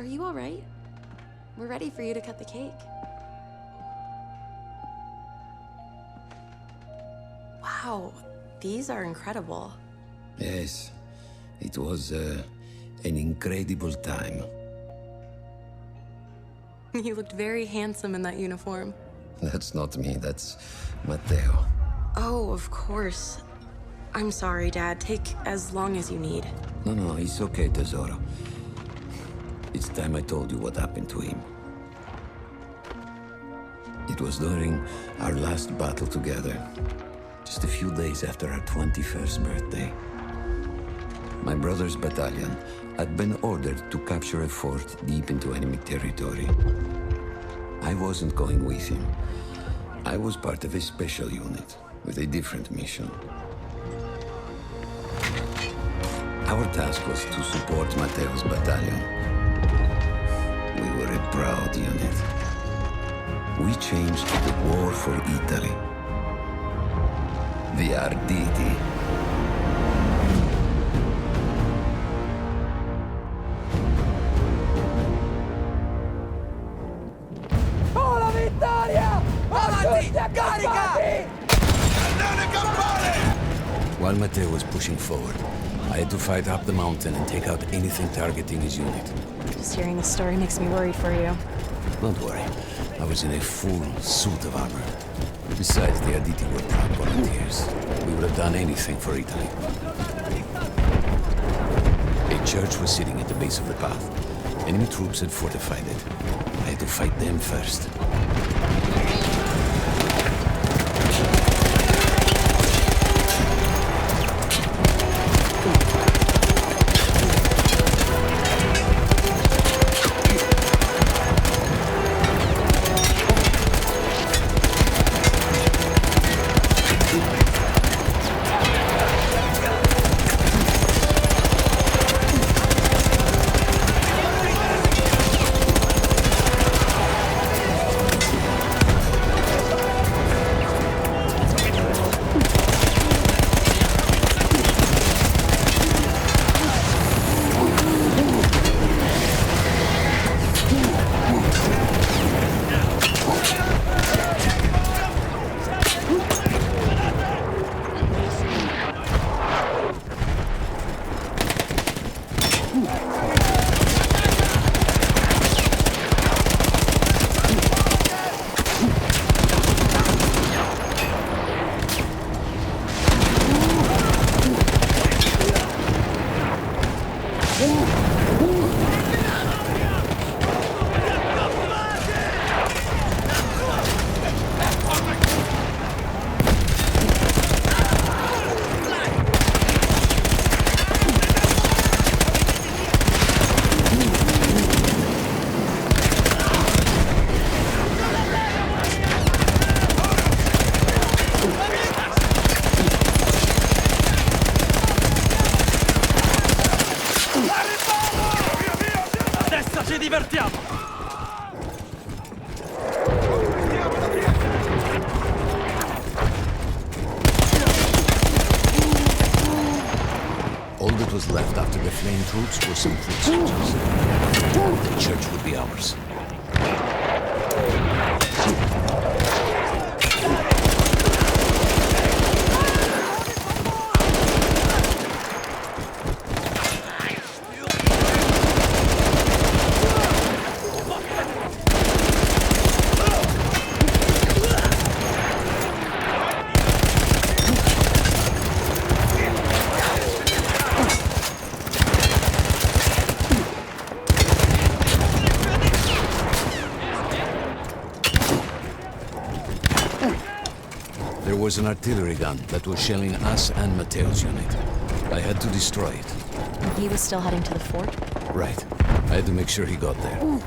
Are you all right? We're ready for you to cut the cake. Wow, these are incredible. Yes, it was an incredible time. You looked very handsome in that uniform. That's not me, that's Matteo. Oh, of course. I'm sorry, Dad. Take as long as you need. No, it's okay, Tesoro. It's time I told you what happened to him. It was during our last battle together, just a few days after our 21st birthday. My brother's battalion had been ordered to capture a fort deep into enemy territory. I wasn't going with him. I was part of a special unit with a different mission. Our task was to support Matteo's battalion. We were a proud unit. We changed the war for Italy. The Arditi. Oh, la vittoria! Avanti! Carica! While Matteo was pushing forward, I had to fight up the mountain and take out anything targeting his unit. Just hearing the story makes me worry for you. Don't worry, I was in a full suit of armor. Besides, the Arditi were proud volunteers. We would have done anything for Italy. A church was sitting at the base of the path. Enemy troops had fortified it. I had to fight them first. All that was left after the flame troops were some foot soldiers. The church would be ours. There was an artillery gun that was shelling us and Matteo's unit. I had to destroy it. He was still heading to the fort? Right. I had to make sure he got there.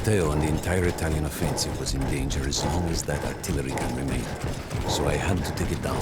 Matteo and the entire Italian offensive was in danger as long as that artillery gun remained. So I had to take it down.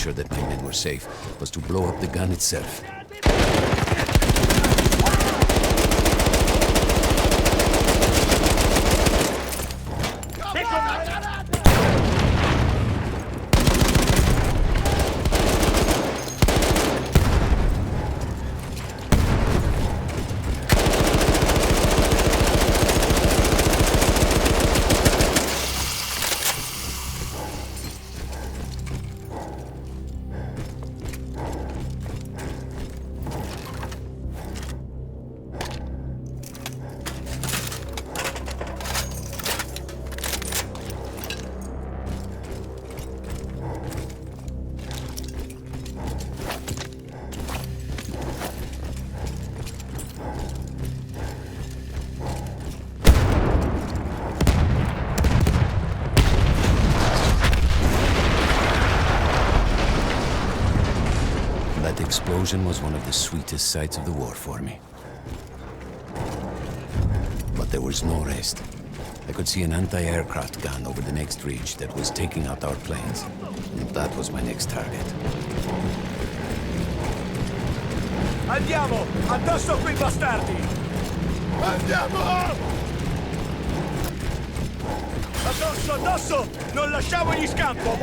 That my men were safe was to blow up the gun itself. That explosion was one of the sweetest sights of the war for me. But there was no rest. I could see an anti-aircraft gun over the next ridge that was taking out our planes. And that was my next target. Andiamo! Addosso a quei bastardi! Andiamo! Addosso, addosso! Non lasciamogli scampo!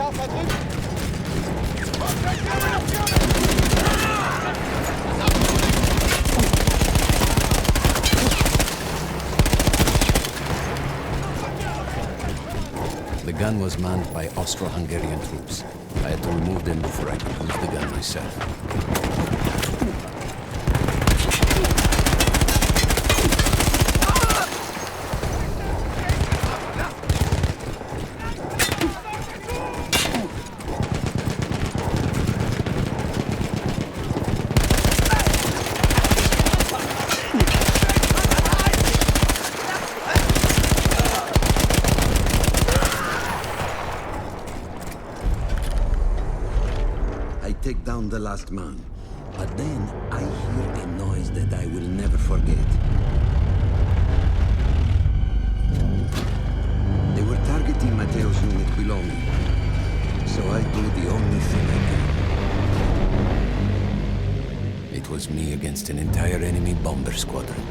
The gun was manned by Austro-Hungarian troops. I had to remove them before I could use the gun myself. Take down the last man, but then I hear a noise that I will never forget. They were targeting Matteo's unit below me, so I do the only thing I can. It was me against an entire enemy bomber squadron.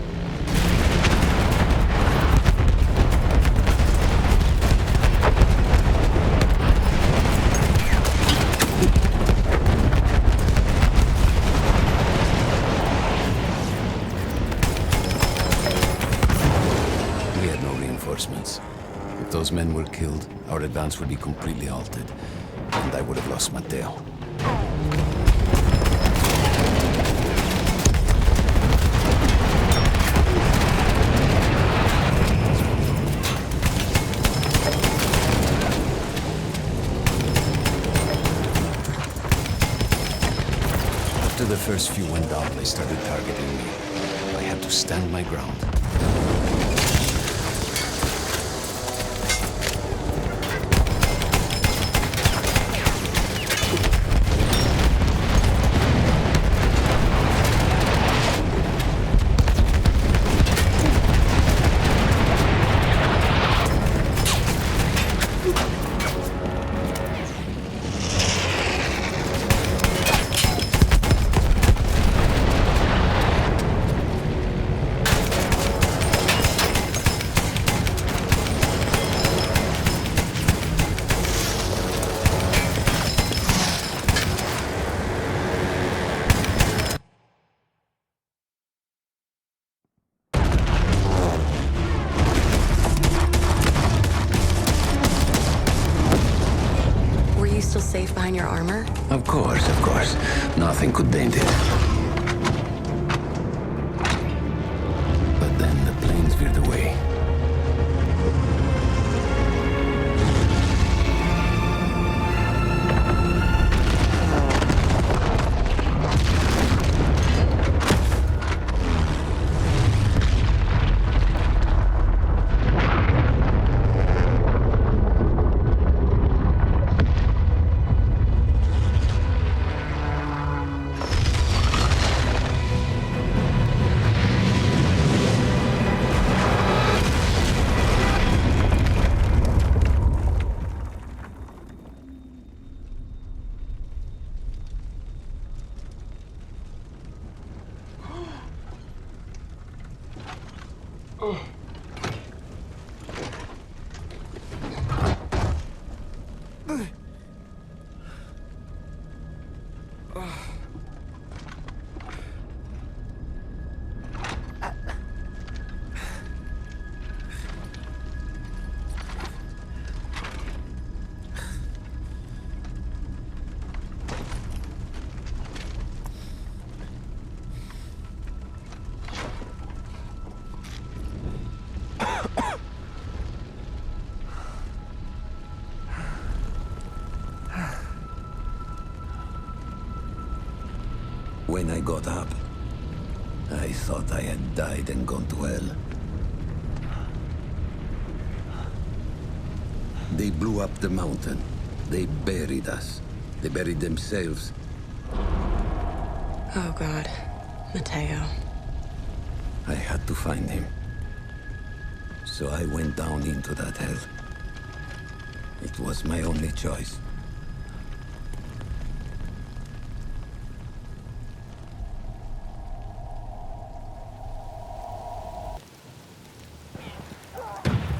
If those men were killed, our advance would be completely halted, and I would have lost Matteo. After the first few went down, they started targeting me. to stand my ground. Still safe behind your armor? Of course, of course. Nothing could dent it. But then the planes veered away. When I got up, I thought I had died and gone to hell. They blew up the mountain. They buried us. They buried themselves. Oh, God. Matteo. I had to find him. So I went down into that hell. It was my only choice.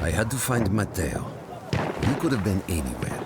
I had to find Matteo. He could have been anywhere.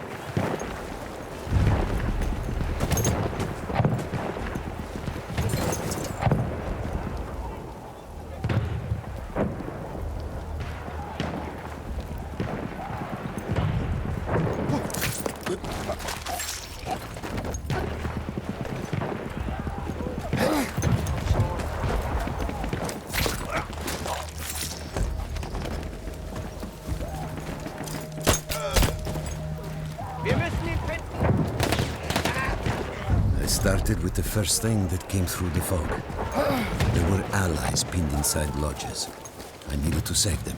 Started with the first thing that came through the fog. There were allies pinned inside lodges. I needed to save them.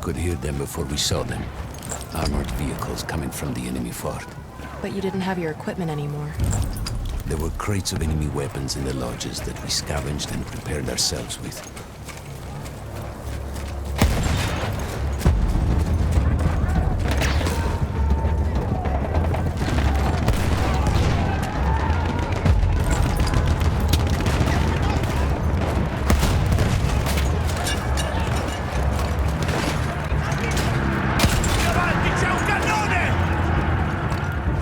Could hear them before we saw them. Armored vehicles coming from the enemy fort. But you didn't have your equipment anymore. There were crates of enemy weapons in the lodges that we scavenged and prepared ourselves with. Avanti, c'è un cannone!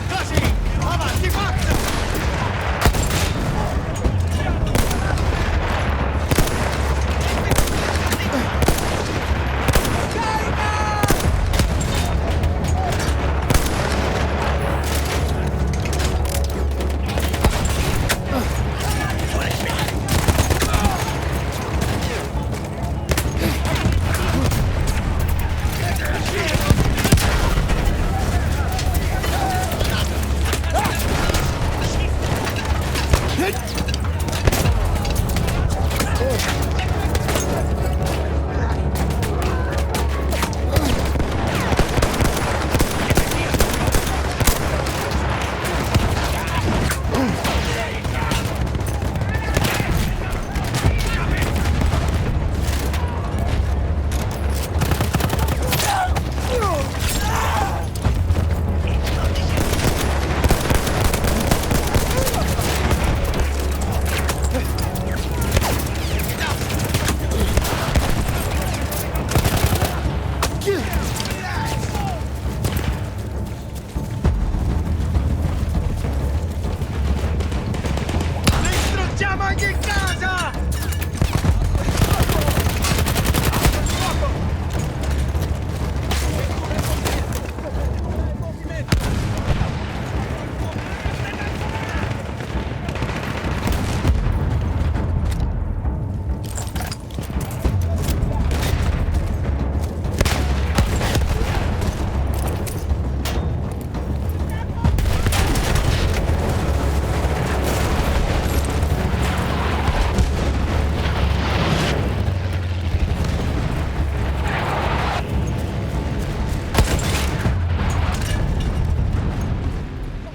Così! Avanti, forza! Distruggiamo anche in casa!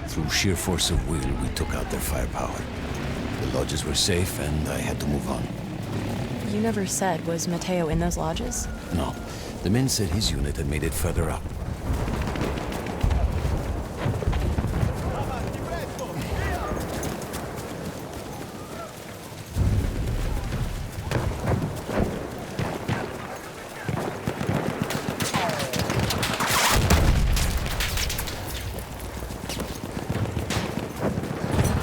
Through sheer force of will, we took out their firepower. The lodges were safe, and I had to move on. You never said, was Matteo in those lodges? No, the men said his unit had made it further up.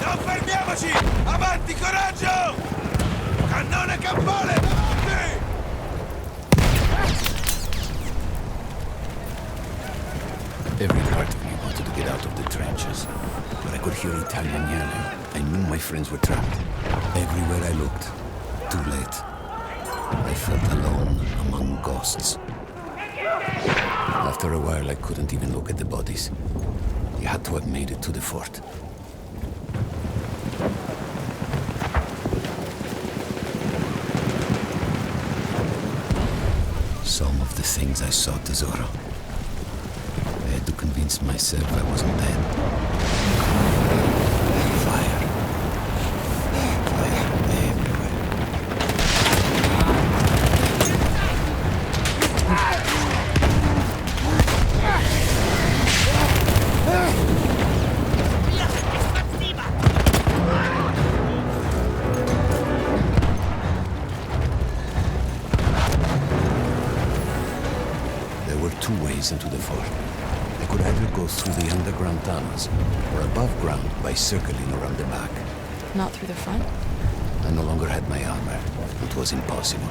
Non fermiamoci! Avanti, coraggio! Cannone campale, davanti! Every part of me wanted to get out of the trenches, but I could hear Italian yelling. I knew my friends were trapped. Everywhere I looked, too late. I felt alone among ghosts. After a while, I couldn't even look at the bodies. You had to have made it to the fort. Some of the things I saw, Tesoro. I had to convince myself I wasn't dead. Fire. Fire everywhere. There were two ways into the fort. I could either go through the underground tunnels, or above ground by circling around the back. Not through the front? I no longer had my armor. It was impossible.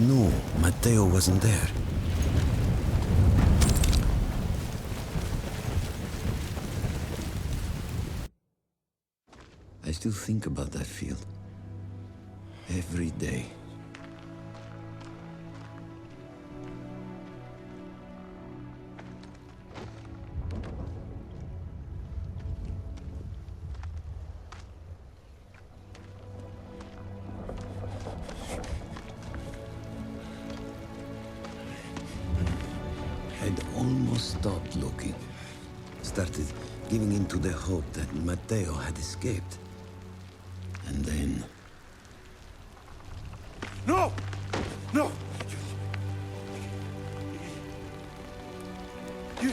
No, Matteo wasn't there. I still think about that field. Every day. I'd almost stopped looking. Started giving in to the hope that Matteo had escaped. And then... No! No! You...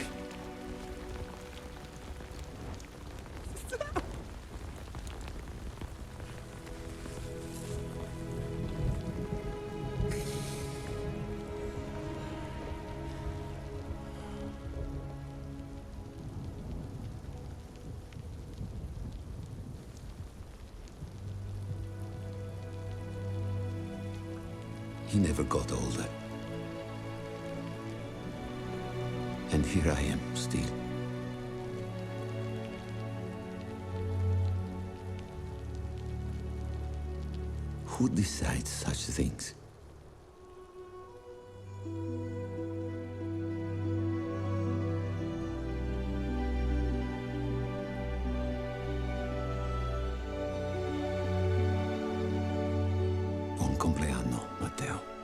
He never got older. And here I am, still. Who decides such things? Buon compleanno, Matteo.